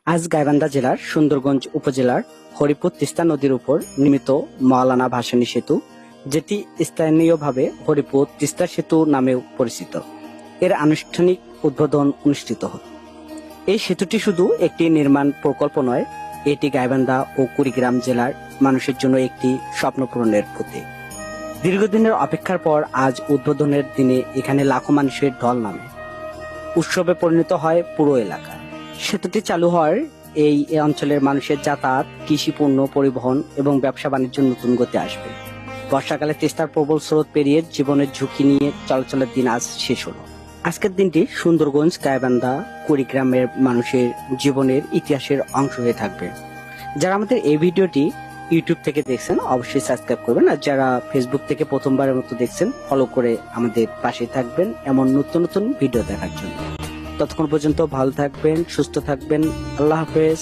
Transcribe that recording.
আজ গাইবান্ধা জেলার সুন্দরগঞ্জ উপজেলার হরিপুর তিস্তা নদীর উপর নির্মিত মাওলানা ভাসানী সেতু, যেটি স্থানীয়ভাবে হরিপুর তিস্তা সেতু নামেও পরিচিত, এর আনুষ্ঠানিক উদ্বোধন অনুষ্ঠিত হল। এই সেতুটি শুধু একটি নির্মাণ প্রকল্প নয়, এটি গাইবান্ধা ও কুড়িগ্রাম জেলার মানুষের জন্য একটি স্বপ্ন পূরণের প্রতীক। দীর্ঘদিনের অপেক্ষার পর আজ উদ্বোধনের দিনে এখানে লাখো মানুষের ঢল নামে, উৎসবে পরিণত হয় পুরো এলাকা। সেতুটি চালু হওয়ার এই অঞ্চলের মানুষের যাতায়াত, কৃষি পণ্য পরিবহন এবং ব্যবসা বাণিজ্যের নতুন গতি আসবে। বর্ষাকালে তিস্তার প্রবল স্রোত পেরিয়ে জীবনের ঝুঁকি নিয়ে চলাচলের দিন আজ শেষ হলো। আজকের দিনটি সুন্দরগঞ্জ, গাইবান্ধা, কুড়িগ্রামের মানুষের জীবনের ইতিহাসের অংশ হয়ে থাকবে। যারা আমাদের এই ভিডিওটি ইউটিউব থেকে দেখছেন অবশ্যই সাবস্ক্রাইব করবেন, আর যারা ফেসবুক থেকে প্রথমবারের মতো দেখছেন ফলো করে আমাদের পাশে থাকবেন এমন নতুন নতুন ভিডিও দেখার জন্য। ততক্ষণ পর্যন্ত ভালো থাকবেন, সুস্থ থাকবেন। আল্লাহ হাফেজ।